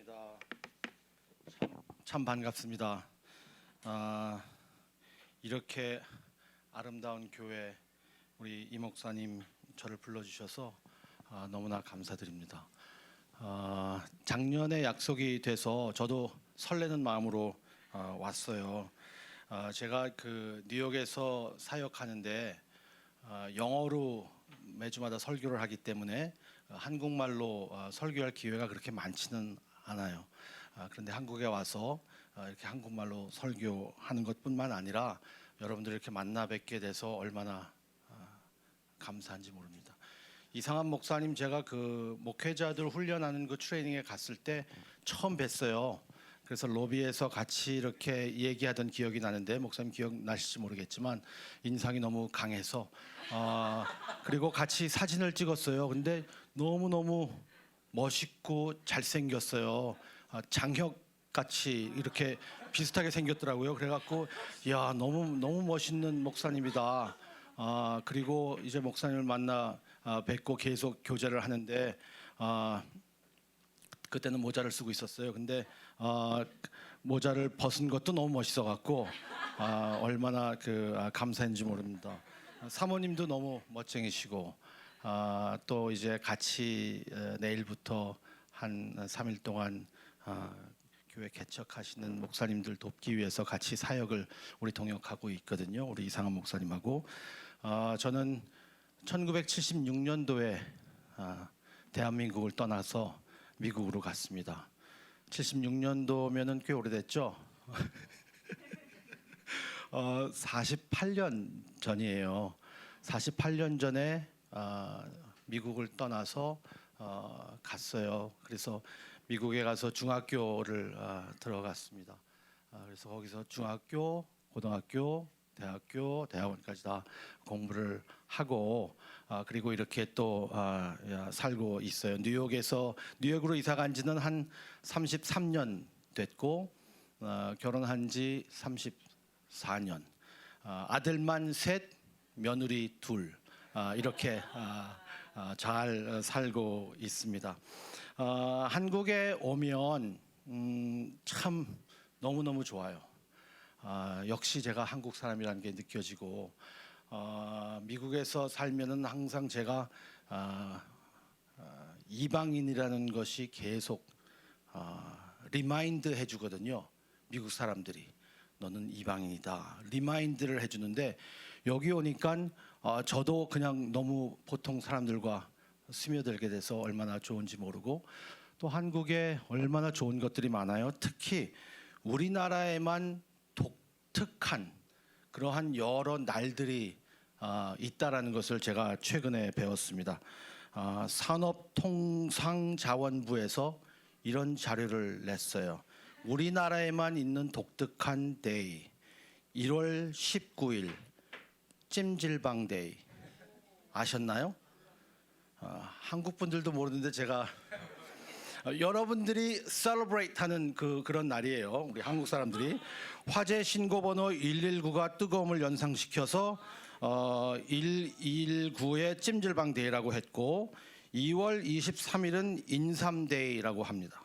반갑습니다. 참 반갑습니다. 이렇게 아름다운 교회 우리 이 목사님 저를 불러주셔서 너무나 감사드립니다. 작년에 약속이 돼서 저도 설레는 마음으로 왔어요. 제가 그 뉴욕에서 사역하는데 영어로 매주마다 설교를 하기 때문에 한국말로 설교할 기회가 그렇게 많지는 않아요. 그런데 한국에 와서 이렇게 한국말로 설교하는 것뿐만 아니라 여러분들 이렇게 만나 뵙게 돼서 얼마나 감사한지 모릅니다. 이상한 목사님 제가 그 목회자들 훈련하는 그 트레이닝에 갔을 때 처음 뵀어요. 그래서 로비에서 같이 이렇게 얘기하던 기억이 나는데 목사님 기억나실지 모르겠지만 인상이 너무 강해서 그리고 같이 사진을 찍었어요. 근데 너무너무 멋있고 잘생겼어요. 장혁 같이 이렇게 비슷하게 생겼더라고요. 그래갖고 야 너무 멋있는 목사님이다. 그리고 이제 목사님을 만나 뵙고 계속 교제를 하는데 그때는 모자를 쓰고 있었어요. 근데 모자를 벗은 것도 너무 멋있어 갖고 얼마나 감사한지 모릅니다. 사모님도 너무 멋쟁이시고 또 이제 같이 내일부터 한 3일 동안 교회 개척하시는 목사님들 돕기 위해서 같이 사역을 우리 동역하고 있거든요. 우리 이상한 목사님하고 저는 1976년도에 대한민국을 떠나서 미국으로 갔습니다. 76년도면은 꽤 오래됐죠. 48년 전이에요. 48년 전에 미국을 떠나서 갔어요. 그래서 미국에 가서 중학교를 들어갔습니다. 그래서 거기서 중학교, 고등학교, 대학교, 대학원까지 다 공부를 하고 그리고 이렇게 또 살고 있어요. 뉴욕으로 이사 간 지는 한 33년 됐고 결혼한 지 34년. 아들만 셋, 며느리 둘. 이렇게 잘 살고 있습니다. 한국에 오면 참 너무너무 좋아요. 역시 제가 한국 사람이라는 게 느껴지고 미국에서 살면은 항상 제가 이방인이라는 것이 계속 리마인드 해주거든요. 미국 사람들이 너는 이방인이다 리마인드를 해주는데 여기 오니까 저도 그냥 너무 보통 사람들과 스며들게 돼서 얼마나 좋은지 모르고 또 한국에 얼마나 좋은 것들이 많아요. 특히 우리나라에만 독특한 그러한 여러 날들이 있다라는 것을 제가 최근에 배웠습니다. 산업통상자원부에서 이런 자료를 냈어요. 우리나라에만 있는 독특한 데이 1월 19일 찜질방 데이 아셨나요? 한국 분들도 모르는데 제가 여러분들이 celebrate 하는 그런 날이에요. 우리 한국 사람들이 화재 신고 번호 119가 뜨거움을 연상시켜서 119의 찜질방 데이라고 했고 2월 23일은 인삼 데이라고 합니다.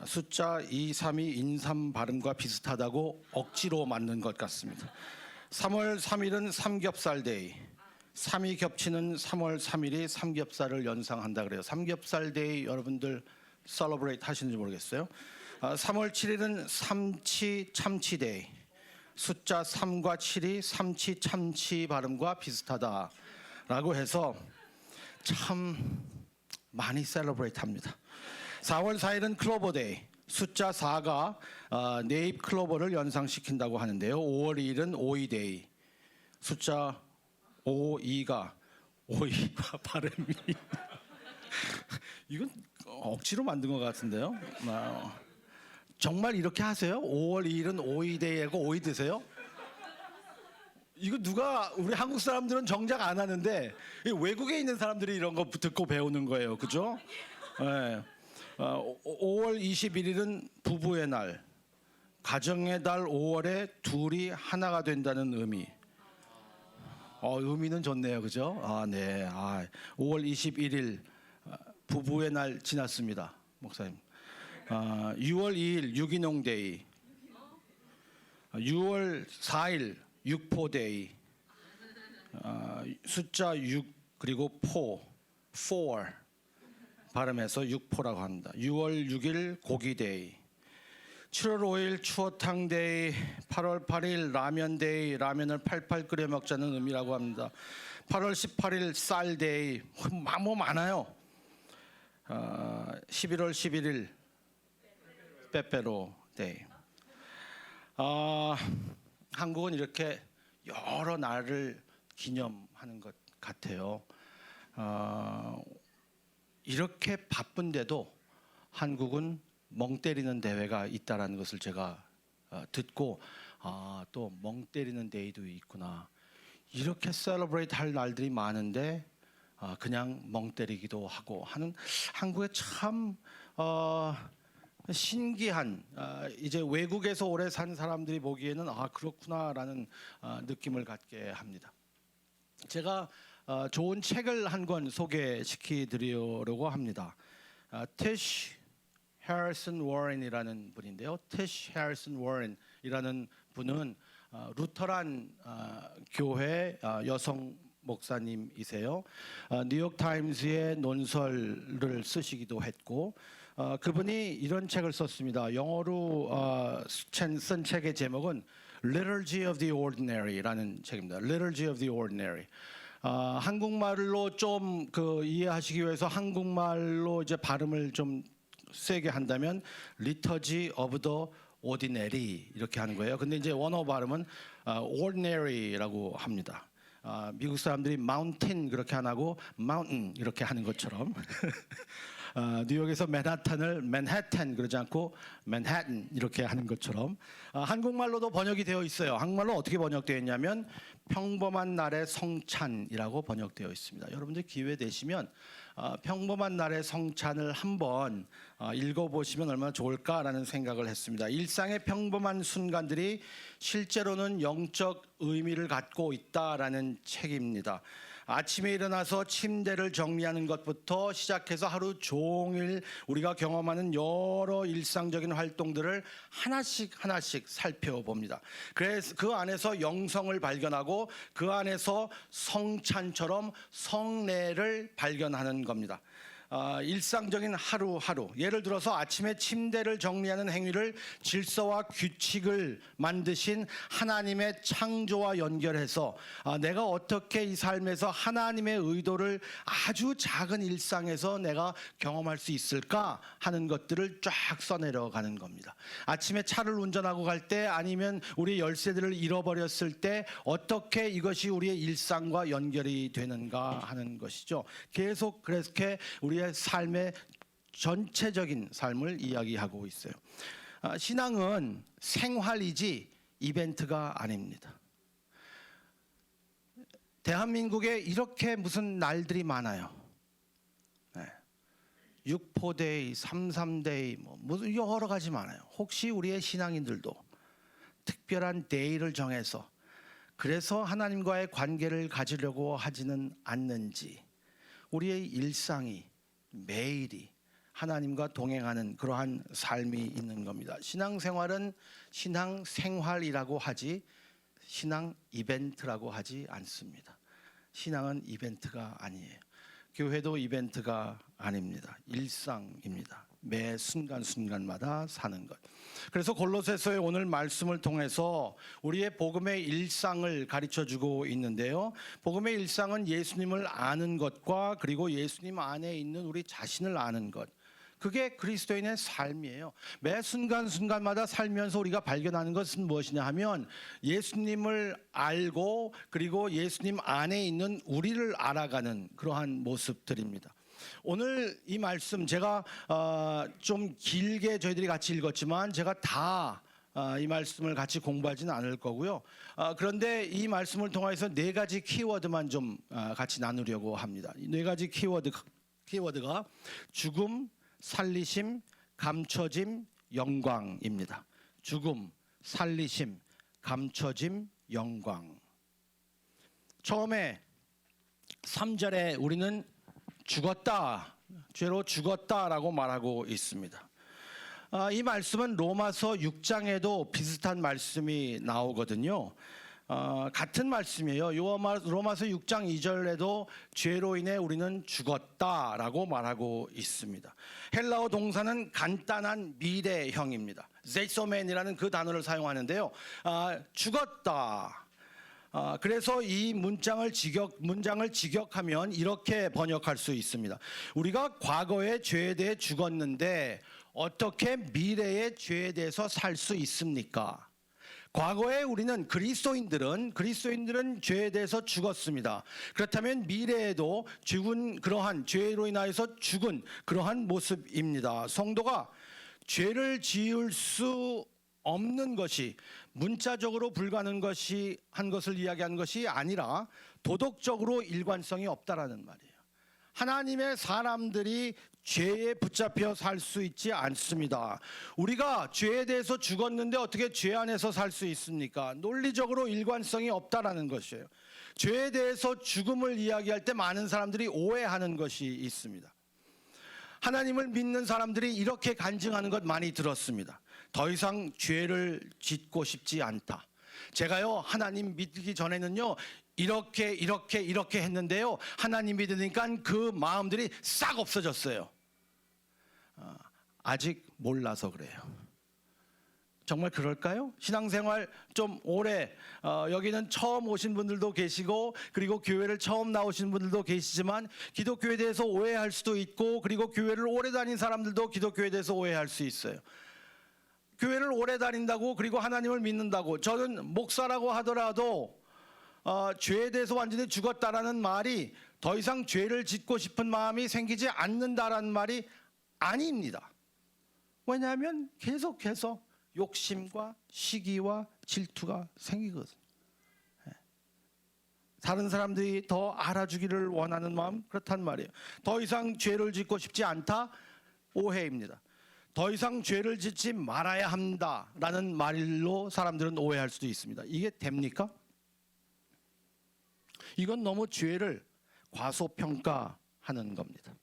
숫자 232 인삼 발음과 비슷하다고 억지로 만든 것 같습니다. 3월 3일은 삼겹살 데이. 3이 겹치는 3월 3일이 삼겹살을 연상한다 그래요. 삼겹살 데이 여러분들 셀러브레이트 하시는지 모르겠어요. 3월 7일은 삼치 참치 데이. 숫자 3과 7이 삼치 참치 발음과 비슷하다라고 해서 참 많이 셀러브레이트 합니다. 4월 4일은 클로버 데이. 숫자 4가 네잎 클로버를 연상시킨다고 하는데요. 5월 2일은 오이 데이. 숫자 52가 오이가 발음이 이건 억지로 만든 것 같은데요. 정말 이렇게 하세요? 5월 2일은 오이 데이고 오이 드세요? 이거 누가 우리 한국 사람들은 정작 안 하는데 외국에 있는 사람들이 이런 거 듣고 배우는 거예요. 그죠? 네. 5월 21일은 부부의 날. 가정의 달 5월에 둘이 하나가 된다는 의미. 의미는 좋네요. 그죠? 네. 5월 21일 부부의 날 지났습니다. 목사님. 6월 2일 유기농 데이, 6월 4일 육포데이, 숫자 6 그리고 4 발음해서 육포라고 합니다. 6월 6일 고기데이, 7월 5일 추어탕데이, 8월 8일 라면데이, 라면을 팔팔 끓여 먹자는 의미라고 합니다. 8월 18일 쌀데이, 뭐 많아요. 11월 11일 빼빼로데이. 한국은 이렇게 여러 날을 기념하는 것 같아요. 이렇게 바쁜데도 한국은 멍 때리는 대회가 있다라는 것을 제가 듣고 또 멍 때리는 데이도 있구나. 이렇게 셀러브레이트 할 날들이 많은데 그냥 멍 때리기도 하고 하는 한국의 참 신기한, 이제 외국에서 오래 산 사람들이 보기에는 그렇구나라는 느낌을 갖게 합니다. 제가 좋은 책을 한 권 소개시켜 드리려고 합니다. 티시 해리슨 워렌이라는 분인데요. 티시 해리슨 워렌이라는 분은 루터란 교회 여성 목사님이세요. 뉴욕 타임즈의 논설을 쓰시기도 했고, 그분이 이런 책을 썼습니다. 영어로 쓴 책의 제목은 Liturgy of the Ordinary라는 책입니다. Liturgy of the Ordinary. 한국말로 좀 이해하시기 위해서 한국말로 이제 발음을 좀 세게 한다면 Liturgy of the Ordinary 이렇게 하는 거예요. 근데 이제 원어 발음은 Ordinary라고 합니다. 미국 사람들이 Mountain 그렇게 안 하고 Mountain 이렇게 하는 것처럼 뉴욕에서 맨하탄을 맨해튼 그러지 않고 맨해튼 이렇게 하는 것처럼 한국말로도 번역이 되어 있어요. 한국말로 어떻게 번역되어 있냐면 평범한 날의 성찬이라고 번역되어 있습니다. 여러분들 기회 되시면 평범한 날의 성찬을 한번 읽어보시면 얼마나 좋을까라는 생각을 했습니다. 일상의 평범한 순간들이 실제로는 영적 의미를 갖고 있다라는 책입니다. 아침에 일어나서 침대를 정리하는 것부터 시작해서 하루 종일 우리가 경험하는 여러 일상적인 활동들을 하나씩 살펴봅니다. 그래서 그 안에서 영성을 발견하고 그 안에서 성찬처럼 성례를 발견하는 겁니다. 일상적인 하루하루, 예를 들어서 아침에 침대를 정리하는 행위를 질서와 규칙을 만드신 하나님의 창조와 연결해서 내가 어떻게 이 삶에서 하나님의 의도를 아주 작은 일상에서 내가 경험할 수 있을까 하는 것들을 쫙 써내려가는 겁니다. 아침에 차를 운전하고 갈 때, 아니면 우리 열쇠들을 잃어버렸을 때 어떻게 이것이 우리의 일상과 연결이 되는가 하는 것이죠. 계속 그렇게 우리의 삶의 전체적인 삶을 이야기하고 있어요. 신앙은 생활이지 이벤트가 아닙니다. 대한민국에 이렇게 무슨 날들이 많아요. 육포데이, 삼삼데이, 무슨 여러 가지 많아요. 혹시 우리의 신앙인들도 특별한 데이를 정해서 그래서 하나님과의 관계를 가지려고 하지는 않는지, 우리의 일상이 매일이 하나님과 동행하는 그러한 삶이 있는 겁니다. 신앙생활은 신앙생활이라고 하지 신앙 이벤트라고 하지 않습니다. 신앙은 이벤트가 아니에요. 교회도 이벤트가 아닙니다. 일상입니다. 매 순간순간마다 사는 것. 그래서 골로새서의 오늘 말씀을 통해서 우리의 복음의 일상을 가르쳐주고 있는데요. 복음의 일상은 예수님을 아는 것과 그리고 예수님 안에 있는 우리 자신을 아는 것, 그게 그리스도인의 삶이에요. 매 순간순간마다 살면서 우리가 발견하는 것은 무엇이냐 하면 예수님을 알고 그리고 예수님 안에 있는 우리를 알아가는 그러한 모습들입니다. 오늘 이 말씀 제가 좀 길게 저희들이 같이 읽었지만 제가 다 이 말씀을 같이 공부하지는 않을 거고요. 그런데 이 말씀을 통해서 네 가지 키워드만 좀 같이 나누려고 합니다. 이 네 가지 키워드가 죽음, 살리심, 감춰짐, 영광입니다. 죽음, 살리심, 감춰짐, 영광. 처음에 3절에 우리는 죽었다, 죄로 죽었다라고 말하고 있습니다. 이 말씀은 로마서 6장에도 비슷한 말씀이 나오거든요. 같은 말씀이에요. 로마서 6장 2절에도 죄로 인해 우리는 죽었다라고 말하고 있습니다. 헬라어 동사는 간단한 미래형입니다. 제이소멘이라는 그 단어를 사용하는데요. 죽었다. 그래서 이 문장을 직역하면 이렇게 번역할 수 있습니다. 우리가 과거의 죄에 대해 죽었는데 어떻게 미래의 죄에 대해서 살 수 있습니까? 과거에 우리는 그리스도인들은 죄에 대해서 죽었습니다. 그렇다면 미래에도 죽은 그러한 죄로 인하여서 죽은 그러한 모습입니다. 성도가 죄를 지을 수 없는 것이 문자적으로 불가능한 것이 한 것을 이야기하는 것이 아니라 도덕적으로 일관성이 없다라는 말이에요. 하나님의 사람들이 죄에 붙잡혀 살 수 있지 않습니다. 우리가 죄에 대해서 죽었는데 어떻게 죄 안에서 살 수 있습니까? 논리적으로 일관성이 없다라는 것이에요. 죄에 대해서 죽음을 이야기할 때 많은 사람들이 오해하는 것이 있습니다. 하나님을 믿는 사람들이 이렇게 간증하는 것 많이 들었습니다. 더 이상 죄를 짓고 싶지 않다. 제가요 하나님 믿기 전에는요 이렇게 했는데요 하나님 믿으니까 그 마음들이 싹 없어졌어요. 아직 몰라서 그래요. 정말 그럴까요? 신앙생활 좀 오래 여기는 처음 오신 분들도 계시고 그리고 교회를 처음 나오신 분들도 계시지만 기독교에 대해서 오해할 수도 있고 그리고 교회를 오래 다닌 사람들도 기독교에 대해서 오해할 수 있어요. 교회를 오래 다닌다고 그리고 하나님을 믿는다고 저는 목사라고 하더라도 죄에 대해서 완전히 죽었다라는 말이 더 이상 죄를 짓고 싶은 마음이 생기지 않는다라는 말이 아닙니다. 왜냐하면 계속해서 욕심과 시기와 질투가 생기거든요. 다른 사람들이 더 알아주기를 원하는 마음 그렇단 말이에요. 더 이상 죄를 짓고 싶지 않다 오해입니다. 더 이상 죄를 짓지 말아야 한다라는 말로 사람들은 오해할 수도 있습니다. 이게 됩니까? 이건 너무 죄를 과소평가하는 겁니다.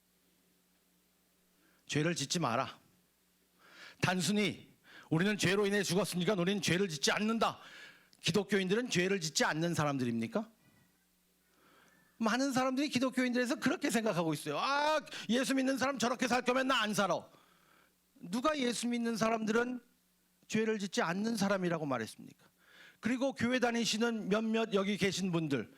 죄를 짓지 마라. 단순히 우리는 죄로 인해 죽었으니까 우리는 죄를 짓지 않는다. 기독교인들은 죄를 짓지 않는 사람들입니까? 많은 사람들이 기독교인들에서 그렇게 생각하고 있어요. 예수 믿는 사람 저렇게 살 거면 나 안 살아. 누가 예수 믿는 사람들은 죄를 짓지 않는 사람이라고 말했습니까? 그리고 교회 다니시는 몇몇 여기 계신 분들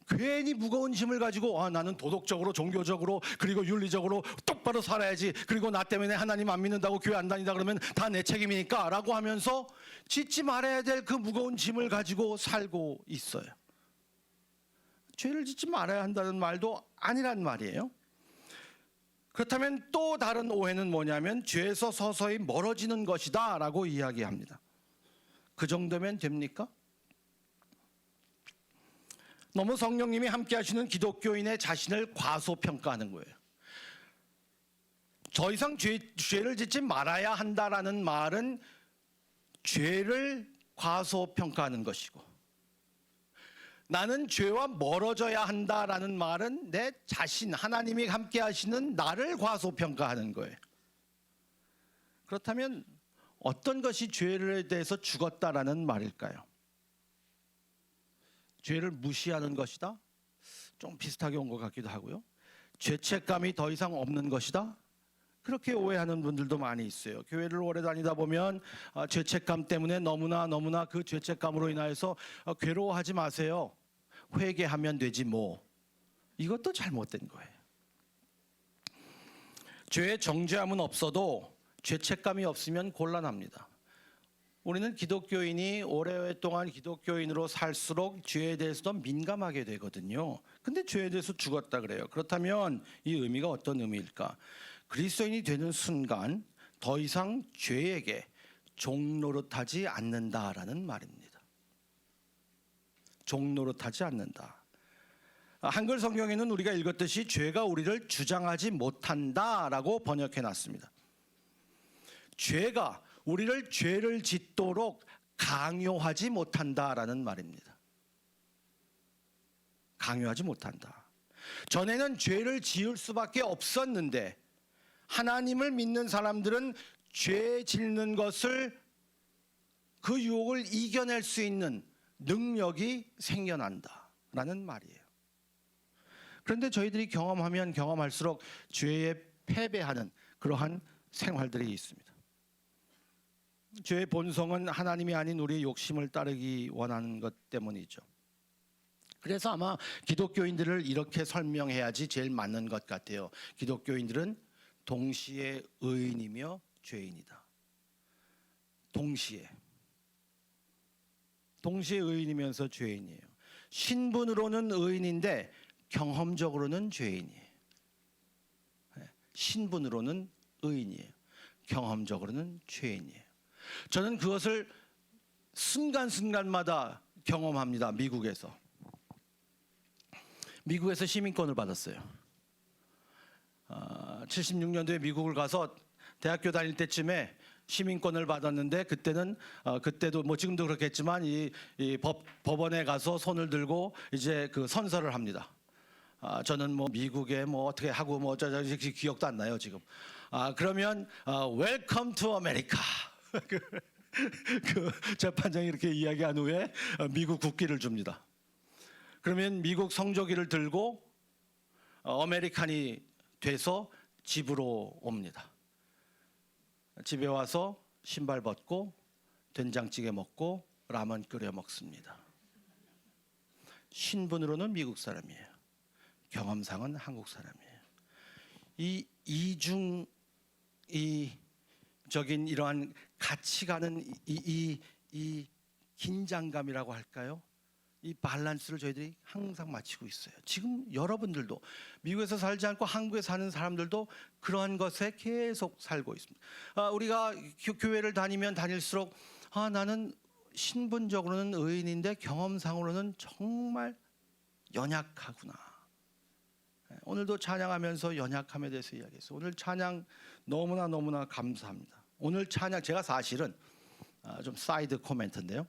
괜히 무거운 짐을 가지고 나는 도덕적으로 종교적으로 그리고 윤리적으로 똑바로 살아야지 그리고 나 때문에 하나님 안 믿는다고 교회 안 다닌다 그러면 다 내 책임이니까 라고 하면서 짓지 말아야 될 그 무거운 짐을 가지고 살고 있어요. 죄를 짓지 말아야 한다는 말도 아니란 말이에요. 그렇다면 또 다른 오해는 뭐냐면 죄에서 서서히 멀어지는 것이다 라고 이야기합니다. 그 정도면 됩니까? 너무 성령님이 함께 하시는 기독교인의 자신을 과소평가하는 거예요. 더 이상 죄를 짓지 말아야 한다라는 말은 죄를 과소평가하는 것이고 나는 죄와 멀어져야 한다라는 말은 내 자신, 하나님이 함께 하시는 나를 과소평가하는 거예요. 그렇다면 어떤 것이 죄에 대해서 죽었다라는 말일까요? 죄를 무시하는 것이다? 좀 비슷하게 온 것 같기도 하고요. 죄책감이 더 이상 없는 것이다? 그렇게 오해하는 분들도 많이 있어요. 교회를 오래 다니다 보면 죄책감 때문에 너무나 그 죄책감으로 인하여서 괴로워하지 마세요. 회개하면 되지 뭐. 이것도 잘못된 거예요. 죄의 정죄함은 없어도 죄책감이 없으면 곤란합니다. 우리는 기독교인이 오랫동안 기독교인으로 살수록 죄에 대해서 더 민감하게 되거든요. 근데 죄에 대해서 죽었다 그래요. 그렇다면 이 의미가 어떤 의미일까? 그리스도인이 되는 순간 더 이상 죄에게 종노릇하지 않는다라는 말입니다. 종노릇하지 않는다. 한글 성경에는 우리가 읽었듯이 죄가 우리를 주장하지 못한다라고 번역해 놨습니다. 죄가 우리를 죄를 짓도록 강요하지 못한다라는 말입니다. 강요하지 못한다. 전에는 죄를 지을 수밖에 없었는데 하나님을 믿는 사람들은 죄 짓는 것을 그 유혹을 이겨낼 수 있는 능력이 생겨난다라는 말이에요. 그런데 저희들이 경험하면 경험할수록 죄에 패배하는 그러한 생활들이 있습니다. 죄의 본성은 하나님이 아닌 우리의 욕심을 따르기 원하는 것 때문이죠. 그래서 아마 기독교인들을 이렇게 설명해야지 제일 맞는 것 같아요. 기독교인들은 동시에 의인이며 죄인이다. 동시에 의인이면서 죄인이에요. 신분으로는 의인인데 경험적으로는 죄인이에요. 신분으로는 의인이에요. 경험적으로는 죄인이에요. 저는 그것을 순간순간마다 경험합니다. 미국에서 시민권을 받았어요. 76년도에 미국을 가서 대학교 다닐 때쯤에 시민권을 받았는데 그때도 뭐 지금도 그렇겠지만 이 법원에 가서 손을 들고 이제 그 선서를 합니다. 저는 뭐 미국에 뭐 어떻게 하고 뭐 어쩌지 기억도 안 나요 지금. 그러면 Welcome to America. 그 재판장이 이렇게 이야기한 후에 미국 국기를 줍니다. 그러면 미국 성조기를 들고 아메리칸이 돼서 집으로 옵니다. 집에 와서 신발 벗고 된장찌개 먹고 라면 끓여 먹습니다. 신분으로는 미국 사람이에요. 경험상은 한국 사람이에요. 이 이중적인 이러한 같이 가는 이 긴장감이라고 할까요? 이 밸런스를 저희들이 항상 맞추고 있어요. 지금 여러분들도 미국에서 살지 않고 한국에 사는 사람들도 그러한 것에 계속 살고 있습니다. 우리가 교회를 다니면 다닐수록 나는 신분적으로는 의인인데 경험상으로는 정말 연약하구나. 오늘도 찬양하면서 연약함에 대해서 이야기했어요. 오늘 찬양 너무나 감사합니다. 오늘 찬양 제가 사실은 좀 사이드 코멘트인데요.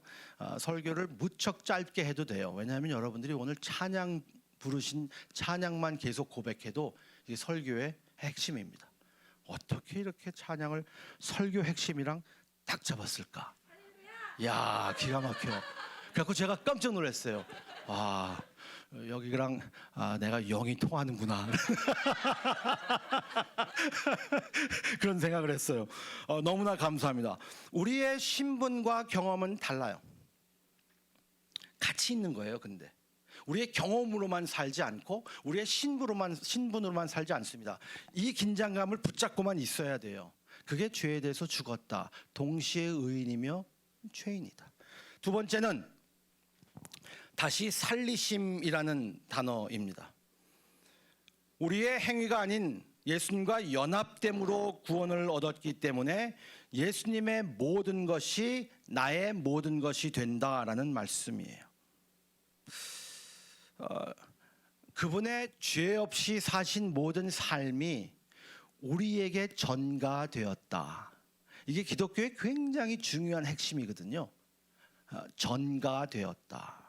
설교를 무척 짧게 해도 돼요. 왜냐하면 여러분들이 오늘 찬양 부르신 찬양만 계속 고백해도 이게 설교의 핵심입니다. 어떻게 이렇게 찬양을 설교 핵심이랑 딱 잡았을까? 야, 기가 막혀요. 그래서 제가 깜짝 놀랐어요. 여기랑 내가 영이 통하는구나. 그런 생각을 했어요. 너무나 감사합니다. 우리의 신분과 경험은 달라요. 같이 있는 거예요. 근데 우리의 경험으로만 살지 않고 우리의 신분으로만 살지 않습니다. 이 긴장감을 붙잡고만 있어야 돼요. 그게 죄에 대해서 죽었다. 동시에 의인이며 죄인이다. 두 번째는 다시 살리심이라는 단어입니다. 우리의 행위가 아닌 예수님과 연합됨으로 구원을 얻었기 때문에 예수님의 모든 것이 나의 모든 것이 된다라는 말씀이에요. 그분의 죄 없이 사신 모든 삶이 우리에게 전가되었다. 이게 기독교의 굉장히 중요한 핵심이거든요. 전가되었다.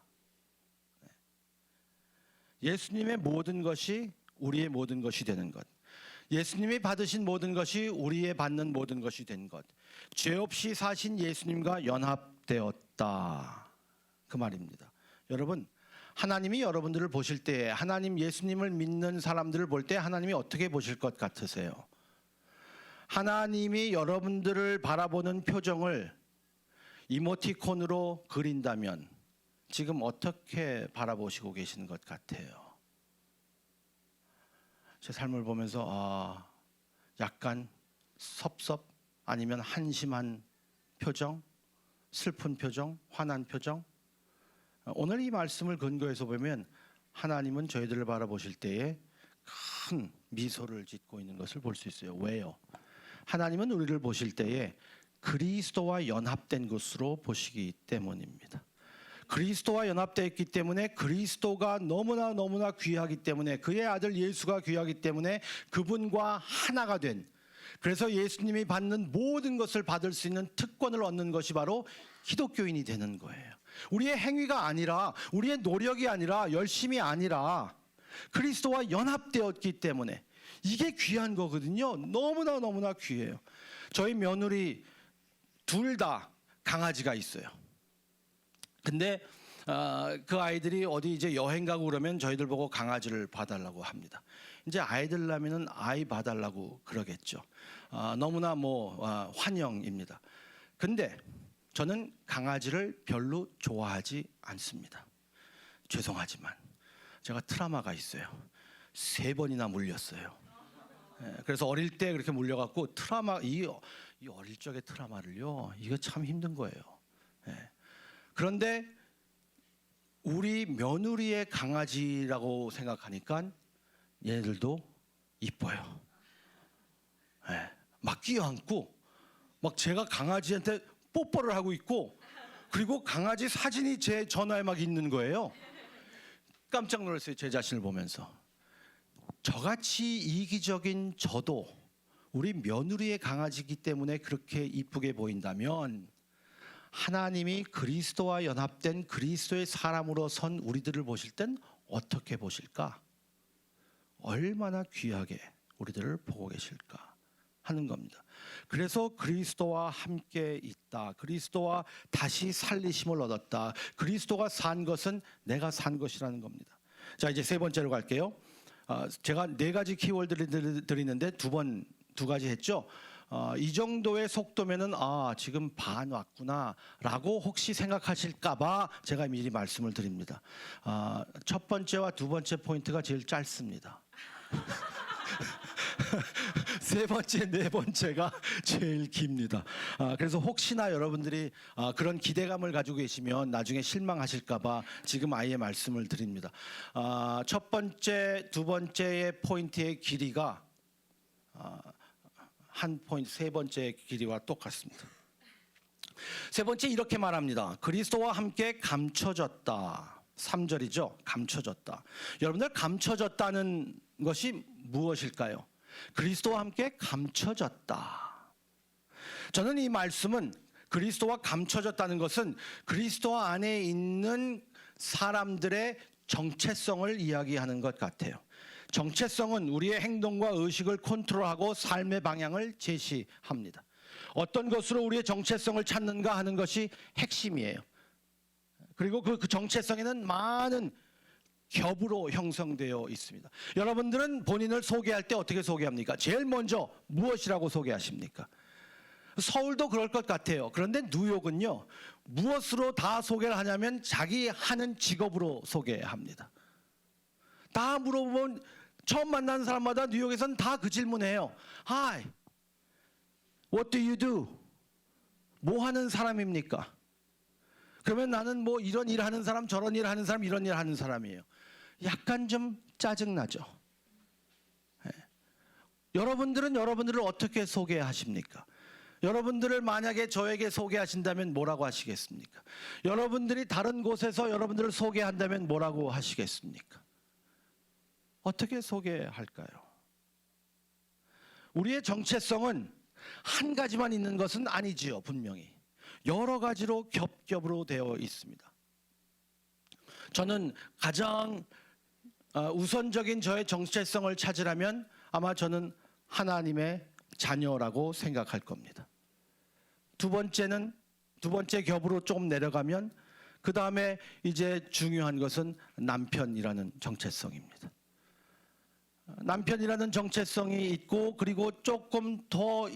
예수님의 모든 것이 우리의 모든 것이 되는 것. 예수님이 받으신 모든 것이 우리의 받는 모든 것이 된 것. 죄 없이 사신 예수님과 연합되었다. 그 말입니다. 여러분, 하나님이 여러분들을 보실 때, 하나님 예수님을 믿는 사람들을 볼 때 하나님이 어떻게 보실 것 같으세요? 하나님이 여러분들을 바라보는 표정을 이모티콘으로 그린다면 지금 어떻게 바라보시고 계시는 것 같아요? 제 삶을 보면서 약간 섭섭 아니면 한심한 표정, 슬픈 표정, 화난 표정. 오늘 이 말씀을 근거해서 보면 하나님은 저희들을 바라보실 때에 큰 미소를 짓고 있는 것을 볼 수 있어요. 왜요? 하나님은 우리를 보실 때에 그리스도와 연합된 것으로 보시기 때문입니다. 그리스도와 연합되어 있기 때문에 그리스도가 너무나 귀하기 때문에 그의 아들 예수가 귀하기 때문에 그분과 하나가 된, 그래서 예수님이 받는 모든 것을 받을 수 있는 특권을 얻는 것이 바로 기독교인이 되는 거예요. 우리의 행위가 아니라, 우리의 노력이 아니라, 열심이 아니라 그리스도와 연합되었기 때문에 이게 귀한 거거든요. 너무나 귀해요. 저희 며느리 둘 다 강아지가 있어요. 근데 그 아이들이 어디 이제 여행 가고 그러면 저희들 보고 강아지를 봐달라고 합니다. 이제 아이들 나면은 아이 봐달라고 그러겠죠. 너무나 환영입니다. 근데 저는 강아지를 별로 좋아하지 않습니다. 죄송하지만 제가 트라우마가 있어요. 3번이나 물렸어요. 그래서 어릴 때 그렇게 물려갖고 이 어릴 적의 트라우마를요, 이거 참 힘든 거예요. 그런데 우리 며느리의 강아지라고 생각하니까 얘네들도 이뻐요. 막 끼어안고 막 제가 강아지한테 뽀뽀를 하고 있고, 그리고 강아지 사진이 제 전화에 막 있는 거예요. 깜짝 놀랐어요, 제 자신을 보면서. 저같이 이기적인 저도 우리 며느리의 강아지이기 때문에 그렇게 이쁘게 보인다면, 하나님이 그리스도와 연합된 그리스도의 사람으로 선 우리들을 보실 땐 어떻게 보실까? 얼마나 귀하게 우리들을 보고 계실까 하는 겁니다. 그래서 그리스도와 함께 있다, 그리스도와 다시 살리심을 얻었다, 그리스도가 산 것은 내가 산 것이라는 겁니다. 자, 이제 3번째로 갈게요. 제가 4가지 키워드를 드리는데 두 가지 했죠. 이 정도의 속도면은 지금 반 왔구나라고 혹시 생각하실까봐 제가 미리 말씀을 드립니다. 첫 번째와 두 번째 포인트가 제일 짧습니다. 3번째, 4번째가 제일 깁니다. 그래서 혹시나 여러분들이 그런 기대감을 가지고 계시면 나중에 실망하실까봐 지금 아예 말씀을 드립니다. 첫 번째, 두 번째의 포인트의 길이가 한 포인트, 3번째 길이와 똑같습니다. 3번째 이렇게 말합니다. 그리스도와 함께 감춰졌다. 3절이죠. 감춰졌다. 여러분들, 감춰졌다는 것이 무엇일까요? 그리스도와 함께 감춰졌다. 저는 이 말씀은 그리스도와 감춰졌다는 것은 그리스도 안에 있는 사람들의 정체성을 이야기하는 것 같아요. 정체성은 우리의 행동과 의식을 컨트롤하고 삶의 방향을 제시합니다. 어떤 것으로 우리의 정체성을 찾는가 하는 것이 핵심이에요. 그리고 그 정체성에는 많은 겹으로 형성되어 있습니다. 여러분들은 본인을 소개할 때 어떻게 소개합니까? 제일 먼저 무엇이라고 소개하십니까? 서울도 그럴 것 같아요. 그런데 뉴욕은요, 무엇으로 다 소개를 하냐면 자기 하는 직업으로 소개합니다. 다 물어보면 처음 만나는 사람마다 뉴욕에서는 다 그 질문해요. Hi, what do you do? 뭐 하는 사람입니까? 그러면 나는 이런 일 하는 사람, 저런 일 하는 사람, 이런 일 하는 사람이에요. 약간 좀 짜증나죠. 여러분들은 여러분들을 어떻게 소개하십니까? 여러분들을 만약에 저에게 소개하신다면 뭐라고 하시겠습니까? 여러분들이 다른 곳에서 여러분들을 소개한다면 뭐라고 하시겠습니까? 어떻게 소개할까요? 우리의 정체성은 한 가지만 있는 것은 아니지요. 분명히 여러 가지로 겹겹으로 되어 있습니다. 저는 가장 우선적인 저의 정체성을 찾으라면 아마 저는 하나님의 자녀라고 생각할 겁니다. 두 번째 겹으로 조금 내려가면 그 다음에 이제 중요한 것은 남편이라는 정체성입니다. 남편이라는 정체성이 있고, 그리고 조금 더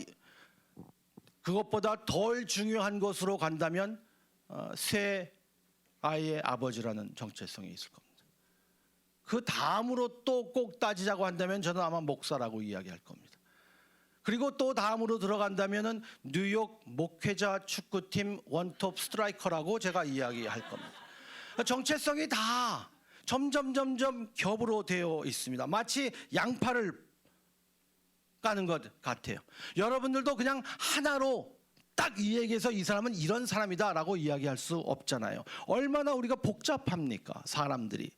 그것보다 덜 중요한 것으로 간다면 새 아이의 아버지라는 정체성이 있을 겁니다. 그 다음으로 또 꼭 따지자고 한다면 저는 아마 목사라고 이야기할 겁니다. 그리고 또 다음으로 들어간다면은 뉴욕 목회자 축구팀 원톱 스트라이커라고 제가 이야기할 겁니다. 정체성이 다 점점 겹으로 되어 있습니다. 마치 양파를 까는 것 같아요. 여러분들도 그냥 하나로 딱 이야기해서 이 사람은 이런 사람이다 라고 이야기할 수 없잖아요. 얼마나 우리가 복잡합니까, 사람들이.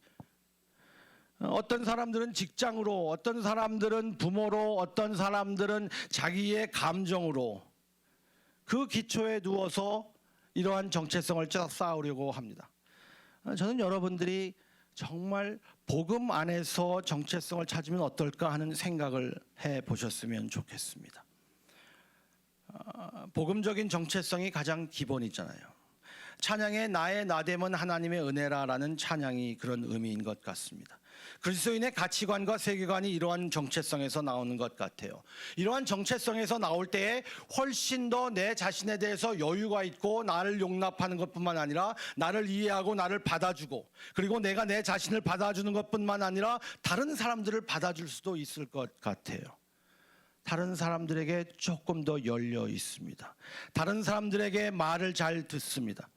어떤 사람들은 직장으로, 어떤 사람들은 부모로, 어떤 사람들은 자기의 감정으로, 그 기초에 두어서 이러한 정체성을 쌓으려고 합니다. 저는 여러분들이 정말 복음 안에서 정체성을 찾으면 어떨까 하는 생각을 해보셨으면 좋겠습니다. 복음적인 정체성이 가장 기본이잖아요. 찬양의 나의 나됨은 하나님의 은혜라라는 찬양이 그런 의미인 것 같습니다. 그리스도인의 가치관과 세계관이 이러한 정체성에서 나오는 것 같아요. 이러한 정체성에서 나올 때에 훨씬 더 내 자신에 대해서 여유가 있고 나를 용납하는 것뿐만 아니라 나를 이해하고 나를 받아주고, 그리고 내가 내 자신을 받아주는 것뿐만 아니라 다른 사람들을 받아줄 수도 있을 것 같아요. 다른 사람들에게 조금 더 열려 있습니다. 다른 사람들에게 말을 잘 듣습니다.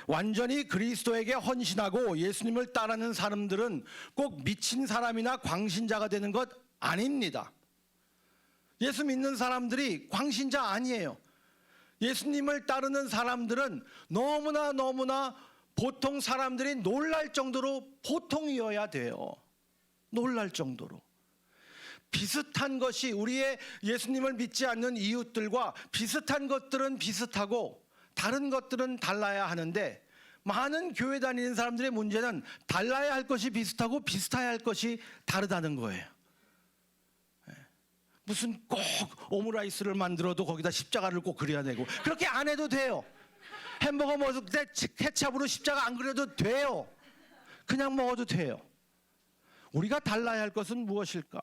완전히 그리스도에게 헌신하고 예수님을 따르는 사람들은 꼭 미친 사람이나 광신자가 되는 것 아닙니다. 예수 믿는 사람들이 광신자 아니에요. 예수님을 따르는 사람들은 너무나 보통 사람들이 놀랄 정도로 보통이어야 돼요. 놀랄 정도로. 비슷한 것이 우리의 예수님을 믿지 않는 이웃들과 비슷한 것들은 비슷하고 다른 것들은 달라야 하는데, 많은 교회 다니는 사람들의 문제는 달라야 할 것이 비슷하고 비슷해야 할 것이 다르다는 거예요. 무슨 꼭 오므라이스를 만들어도 거기다 십자가를 꼭 그려야 되고, 그렇게 안 해도 돼요. 햄버거 먹을 때 케찹으로 십자가 안 그려도 돼요. 그냥 먹어도 돼요. 우리가 달라야 할 것은 무엇일까?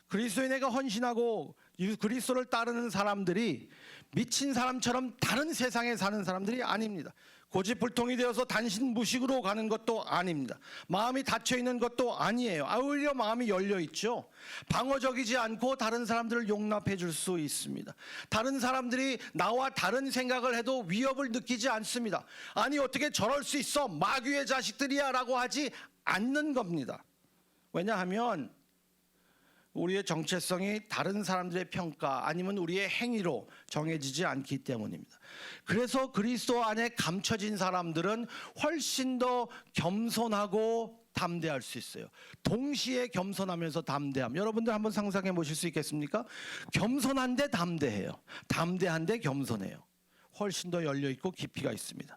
그리스도인에게 헌신하고 그리스도를 따르는 사람들이 미친 사람처럼 다른 세상에 사는 사람들이 아닙니다. 고집불통이 되어서 단신 무식으로 가는 것도 아닙니다. 마음이 닫혀 있는 것도 아니에요. 오히려 마음이 열려 있죠. 방어적이지 않고 다른 사람들을 용납해 줄 수 있습니다. 다른 사람들이 나와 다른 생각을 해도 위협을 느끼지 않습니다. 아니 어떻게 저럴 수 있어, 마귀의 자식들이야 라고 하지 않는 겁니다. 왜냐하면 우리의 정체성이 다른 사람들의 평가 아니면 우리의 행위로 정해지지 않기 때문입니다. 그래서 그리스도 안에 감춰진 사람들은 훨씬 더 겸손하고 담대할 수 있어요. 동시에 겸손하면서 담대함. 여러분들 한번 상상해 보실 수 있겠습니까? 겸손한데 담대해요. 담대한데 겸손해요. 훨씬 더 열려 있고 깊이가 있습니다.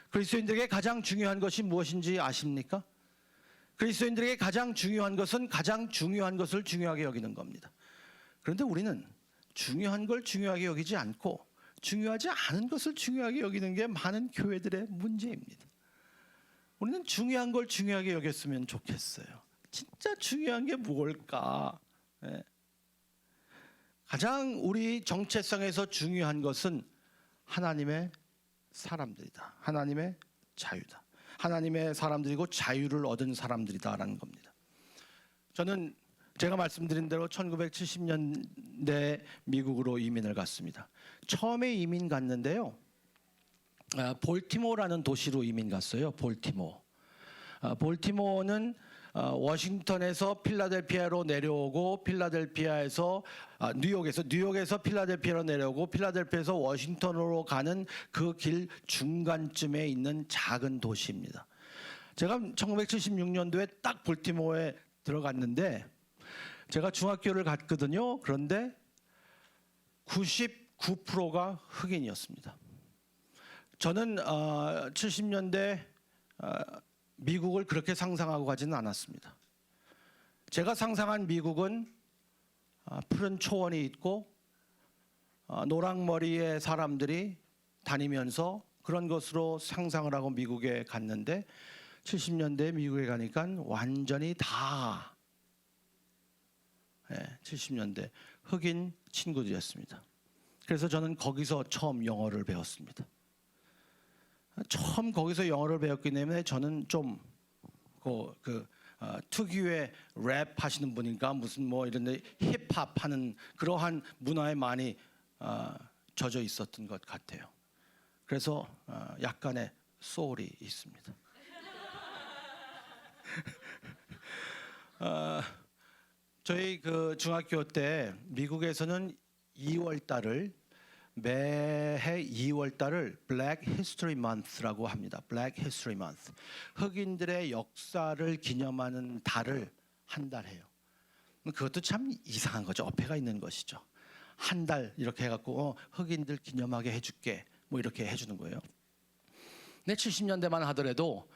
그리스도인들에게 가장 중요한 것이 무엇인지 아십니까? 그리스도인들에게 가장 중요한 것은 가장 중요한 것을 중요하게 여기는 겁니다. 그런데 우리는 중요한 걸 중요하게 여기지 않고 중요하지 않은 것을 중요하게 여기는 게 많은 교회들의 문제입니다. 우리는 중요한 걸 중요하게 여겼으면 좋겠어요. 진짜 중요한 게 뭘까? 가장 우리 정체성에서 중요한 것은 하나님의 사람들이다. 하나님의 자유다. 하나님의 사람들이고 자유를 얻은 사람들이다라는 겁니다. 저는 제가 말씀드린 대로 1970년대 미국으로 이민을 갔습니다. 처음에 이민 갔는데요, 볼티모어라는 도시로 이민 갔어요. 볼티모어. 볼티모어는 워싱턴에서 필라델피아로 내려오고 필라델피아에서 뉴욕에서 필라델피아로 내려오고 필라델피아에서 워싱턴으로 가는 그 길 중간쯤에 있는 작은 도시입니다. 제가 1976년도에 딱 볼티모어에 들어갔는데 제가 중학교를 갔거든요. 그런데 99%가 흑인이었습니다. 저는 70년대 미국을 그렇게 상상하고 가지는 않았습니다. 제가 상상한 미국은 푸른 초원이 있고 노랑머리의 사람들이 다니면서 그런 것으로 상상을 하고 미국에 갔는데 70년대 미국에 가니까 완전히 다 70년대 흑인 친구들이었습니다. 그래서 저는 거기서 처음 영어를 배웠습니다. 처음 거기서 영어를 배웠기 때문에 저는 좀 특유의 랩 하시는 분인가 무슨 뭐 이런데 힙합 하는 그러한 문화에 많이 젖어 있었던 것 같아요. 그래서 약간의 소울이 있습니다. 저희 그 중학교 때 미국에서는 2월 달을 매해 2월 달을 Black History Month라고 합니다. Black History Month. 흑인들의 역사를 기념하는 달을 한 달 해요. 그것도 참 이상한 거죠. 어폐가 있는 것이죠. 한 달 이렇게 해갖고 흑인들 기념하게 해줄게 뭐 이렇게 해주는 거예요. 근데 70년대만 하더라도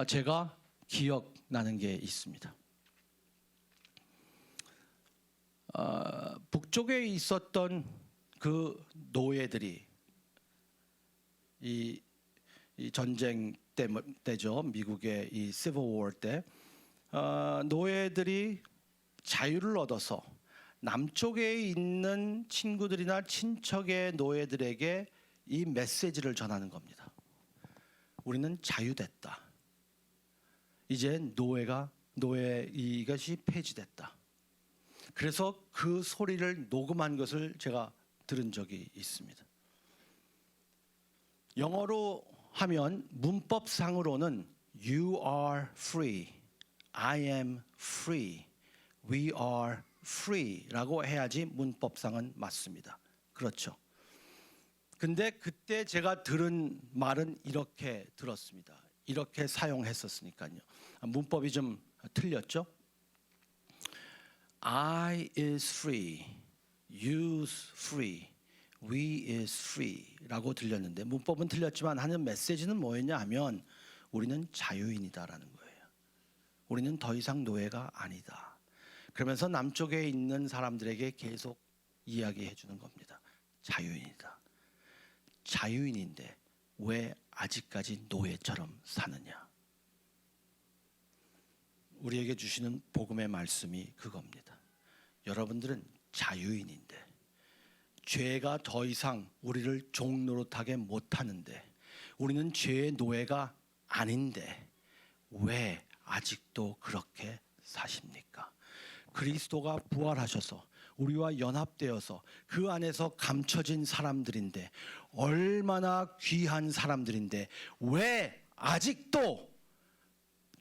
제가 기억나는 게 있습니다. 북쪽에 있었던 그 노예들이 이 전쟁 때죠. 미국의 이 시빌 워 때 노예들이 자유를 얻어서 남쪽에 있는 친구들이나 친척의 노예들에게 이 메시지를 전하는 겁니다. 우리는 자유됐다. 이제 노예 이것이 폐지됐다. 그래서 그 소리를 녹음한 것을 제가 들은 적이 있습니다. 영어로 하면 문법상으로는 You are free, I am free, we are free라고 해야지 문법상은 맞습니다. 그렇죠. 근데 그때 제가 들은 말은 이렇게 들었습니다. 이렇게 사용했었으니까요. 문법이 좀 틀렸죠? I is free, you is free, we is free 라고 들렸는데 문법은 틀렸지만 하는 메시지는 뭐였냐 하면 우리는 자유인이다라는 거예요. 우리는 더 이상 노예가 아니다. 그러면서 남쪽에 있는 사람들에게 계속 이야기해 주는 겁니다. 자유인이다. 자유인인데 왜 아직까지 노예처럼 사느냐? 우리에게 주시는 복음의 말씀이 그겁니다. 여러분들은 자유인인데 죄가 더 이상 우리를 종노릇하게 못하는데 우리는 죄의 노예가 아닌데 왜 아직도 그렇게 사십니까? 그리스도가 부활하셔서 우리와 연합되어서 그 안에서 감춰진 사람들인데 얼마나 귀한 사람들인데 왜 아직도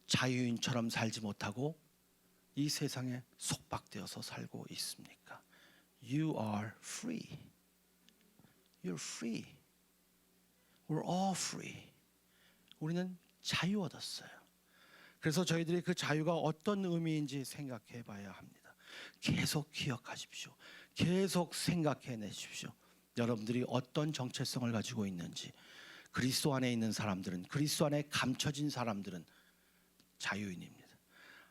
자유인처럼 살지 못하고 이 세상에 속박되어서 살고 있습니까? You are free. You're free. We're all free. 우리는 자유 얻었어요. 그래서 저희들이 그 자유가 어떤 의미인지 생각해 봐야 합니다. 계속 기억하십시오. 계속 생각해 내십시오. 여러분들이 어떤 정체성을 가지고 있는지. 그리스도 안에 있는 사람들은, 그리스도 안에 감춰진 사람들은 자유인입니다.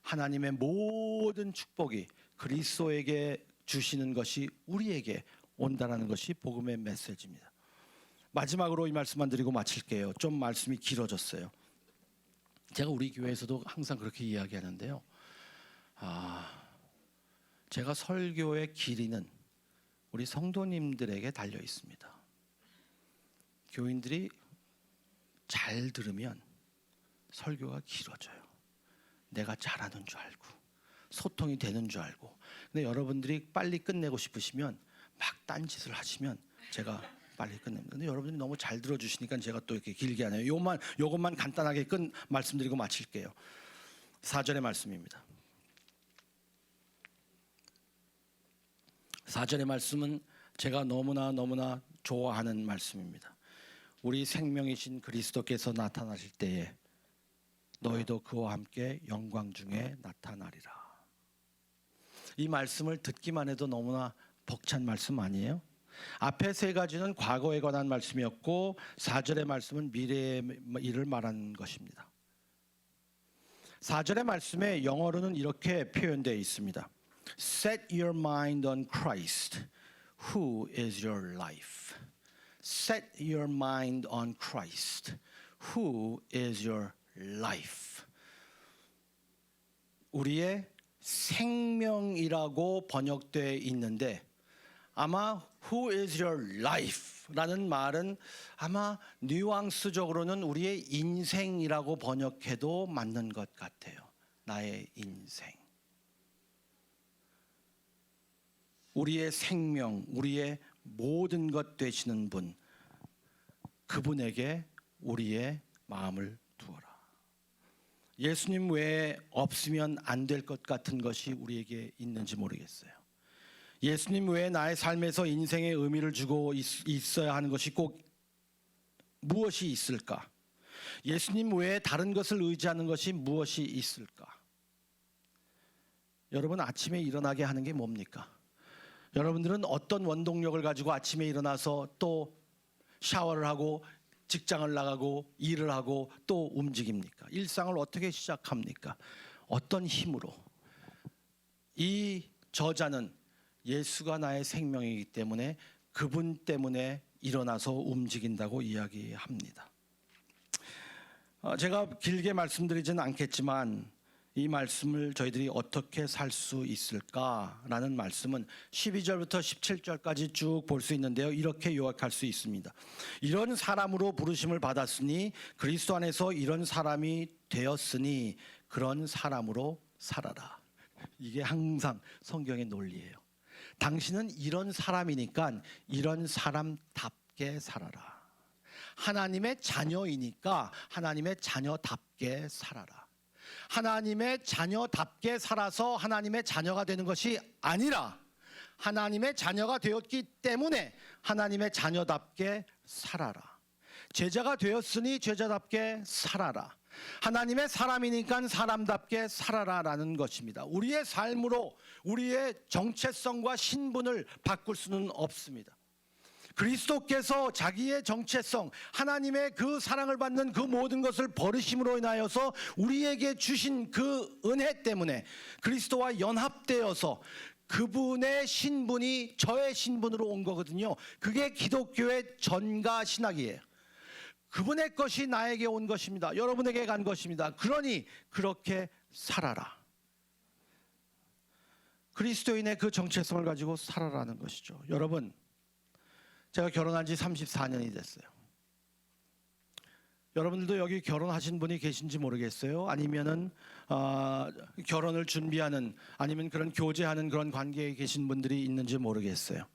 하나님의 모든 축복이 그리스도에게 주시는 것이 우리에게 온다는 것이 복음의 메시지입니다. 마지막으로 이 말씀만 드리고 마칠게요. 좀 말씀이 길어졌어요. 제가 우리 교회에서도 항상 그렇게 이야기하는데요. 제가 설교의 길이는 우리 성도님들에게 달려 있습니다. 교인들이 잘 들으면 설교가 길어져요. 내가 잘하는 줄 알고 소통이 되는 줄 알고. 근데 여러분들이 빨리 끝내고 싶으시면 막 딴짓을 하시면 제가 빨리 끝냅니다. 근데 여러분들이 너무 잘 들어주시니까 제가 또 이렇게 길게 하네요. 요것만 간단하게 말씀드리고 마칠게요. 4절의 말씀입니다. 4절의 말씀은 제가 너무나 좋아하는 말씀입니다. 우리 생명이신 그리스도께서 나타나실 때에 너희도 그와 함께 영광 중에 나타나리라. 이 말씀을 듣기만 해도 너무나 벅찬 말씀 아니에요? 앞에 세 가지는 과거에 관한 말씀이었고 4절의 말씀은 미래의 일을 말하는 것입니다. 4절의 말씀에 영어로는 이렇게 표현되어 있습니다. Set your mind on Christ, who is your life. Set your mind on Christ, who is your life. 우리의 생명이라고 번역되어 있는데 아마 who is your life 라는 말은 아마 뉘앙스적으로는 우리의 인생이라고 번역해도 맞는 것 같아요. 나의 인생. 우리의 생명, 우리의 모든 것 되시는 분, 그분에게 우리의 마음을 두어라. 예수님 외에 없으면 안 될 것 같은 것이 우리에게 있는지 모르겠어요. 예수님 외에 나의 삶에서 인생의 의미를 주고 있어야 하는 것이 꼭 무엇이 있을까? 예수님 외에 다른 것을 의지하는 것이 무엇이 있을까? 여러분 아침에 일어나게 하는 게 뭡니까? 여러분들은 어떤 원동력을 가지고 아침에 일어나서 또 샤워를 하고 직장을 나가고 일을 하고 또 움직입니까? 일상을 어떻게 시작합니까? 어떤 힘으로? 이 저자는 예수가 나의 생명이기 때문에 그분 때문에 일어나서 움직인다고 이야기합니다. 제가 길게 말씀드리지는 않겠지만 이 말씀을 저희들이 어떻게 살 수 있을까라는 말씀은 12절부터 17절까지 쭉 볼 수 있는데요. 이렇게 요약할 수 있습니다. 이런 사람으로 부르심을 받았으니 그리스도 안에서 이런 사람이 되었으니 그런 사람으로 살아라. 이게 항상 성경의 논리예요. 당신은 이런 사람이니까 이런 사람답게 살아라. 하나님의 자녀이니까 하나님의 자녀답게 살아라. 하나님의 자녀답게 살아서 하나님의 자녀가 되는 것이 아니라 하나님의 자녀가 되었기 때문에 하나님의 자녀답게 살아라. 제자가 되었으니 제자답게 살아라. 하나님의 사람이니까 사람답게 살아라라는 것입니다. 우리의 삶으로 우리의 정체성과 신분을 바꿀 수는 없습니다. 그리스도께서 자기의 정체성, 하나님의 그 사랑을 받는 그 모든 것을 버리심으로 인하여서 우리에게 주신 그 은혜 때문에 그리스도와 연합되어서 그분의 신분이 저의 신분으로 온 거거든요. 그게 기독교의 전가 신학이에요. 그분의 것이 나에게 온 것입니다. 여러분에게 간 것입니다. 그러니 그렇게 살아라. 그리스도인의 그 정체성을 가지고 살아라는 것이죠. 여러분, 제가 결혼한 지 34년이 됐어요. 여러분들도 여기 결혼하신 분이 계신지 모르겠어요. 아니면은 결혼을 준비하는 아니면 그런 교제하는 그런 관계에 계신 분들이 있는지 모르겠어요.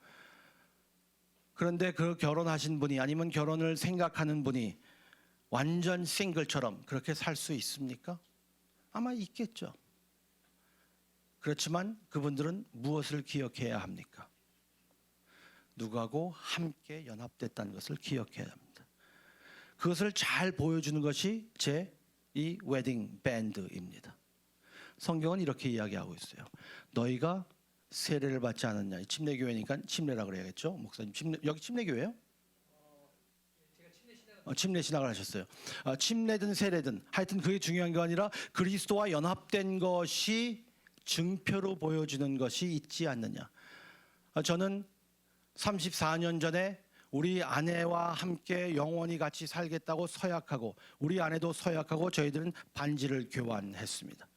그런데 그 결혼하신 분이 아니면 결혼을 생각하는 분이 완전 싱글처럼 그렇게 살 수 있습니까? 아마 있겠죠. 그렇지만 그분들은 무엇을 기억해야 합니까? 누구하고 함께 연합됐다는 것을 기억해야 합니다. 그것을 잘 보여주는 것이 제 이 웨딩 밴드입니다. 성경은 이렇게 이야기하고 있어요. 너희가 세례를 받지 않았냐. 침례교회니까 침례라 그래야겠죠. 목사님 여기 침례교회요? 침례 신학을 하셨어요. 침례든 세례든 하여튼 그게 중요한 게 아니라 그리스도와 연합된 것이 증표로 보여주는 것이 있지 않느냐. 저는 34년 전에 우리 아내와 함께 영원히 같이 살겠다고 서약하고 우리 아내도 서약하고 저희들은 반지를 교환했습니다.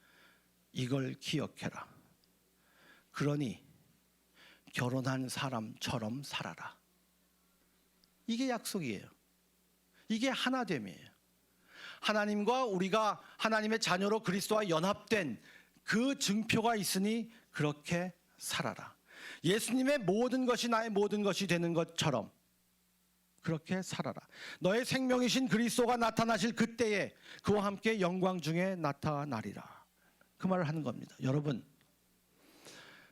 이걸 기억해라. 그러니 결혼한 사람처럼 살아라. 이게 약속이에요. 이게 하나됨이에요. 하나님과 우리가 하나님의 자녀로 그리스도와 연합된 그 증표가 있으니 그렇게 살아라. 예수님의 모든 것이 나의 모든 것이 되는 것처럼 그렇게 살아라. 너의 생명이신 그리스도가 나타나실 그때에 그와 함께 영광 중에 나타나리라. 그 말을 하는 겁니다. 여러분,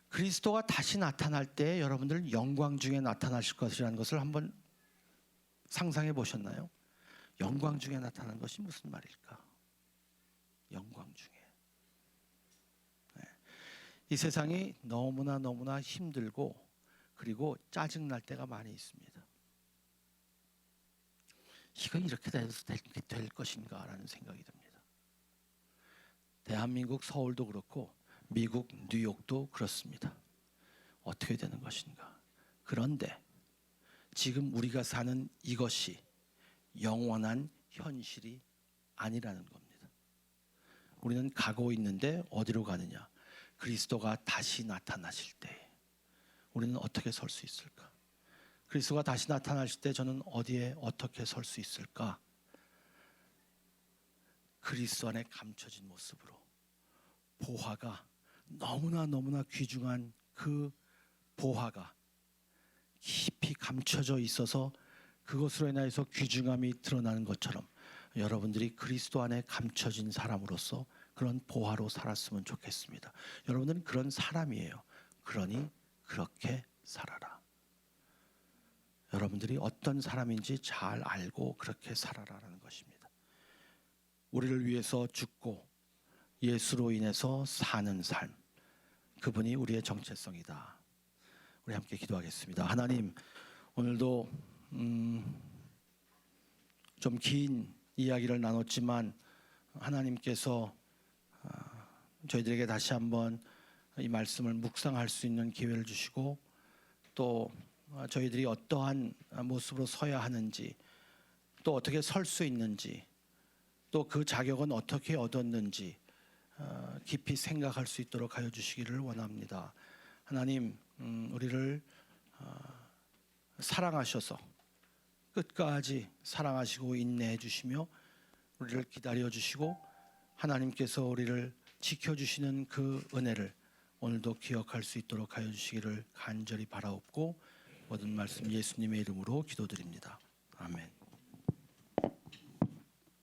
그리스도가 다시 나타날 때 여러분들은 영광 중에 나타나실 것이라는 것을 한번 상상해 보셨나요? 영광 중에 나타나는 것이 무슨 말일까? 영광 중에. 이 세상이 너무나 힘들고 그리고 짜증날 때가 많이 있습니다. 이거 이렇게 될 것인가 라는 생각이 듭니다. 대한민국 서울도 그렇고 미국 뉴욕도 그렇습니다. 어떻게 되는 것인가. 그런데 지금 우리가 사는 이것이 영원한 현실이 아니라는 겁니다. 우리는 가고 있는데 어디로 가느냐. 그리스도가 다시 나타나실 때 우리는 어떻게 설 수 있을까? 그리스도가 다시 나타나실 때 저는 어디에 어떻게 설 수 있을까? 그리스도 안에 감춰진 모습으로 보화가 너무나 귀중한 그 보화가 깊이 감춰져 있어서 그것으로 인하여서 귀중함이 드러나는 것처럼 여러분들이 그리스도 안에 감춰진 사람으로서 그런 보화로 살았으면 좋겠습니다. 여러분들은 그런 사람이에요. 그러니 그렇게 살아라. 여러분들이 어떤 사람인지 잘 알고 그렇게 살아라라는 것입니다. 우리를 위해서 죽고 예수로 인해서 사는 삶, 그분이 우리의 정체성이다. 우리 함께 기도하겠습니다. 하나님, 오늘도 좀 긴 이야기를 나눴지만 하나님께서 저희들에게 다시 한번 이 말씀을 묵상할 수 있는 기회를 주시고 또 저희들이 어떠한 모습으로 서야 하는지, 또 어떻게 설 수 있는지, 또 그 자격은 어떻게 얻었는지 깊이 생각할 수 있도록 하여 주시기를 원합니다. 하나님, 우리를 사랑하셔서 끝까지 사랑하시고 인내해 주시며 우리를 기다려 주시고 하나님께서 우리를 지켜주시는 그 은혜를 오늘도 기억할 수 있도록 하여 주시기를 간절히 바라옵고 모든 말씀 예수님의 이름으로 기도드립니다. 아멘.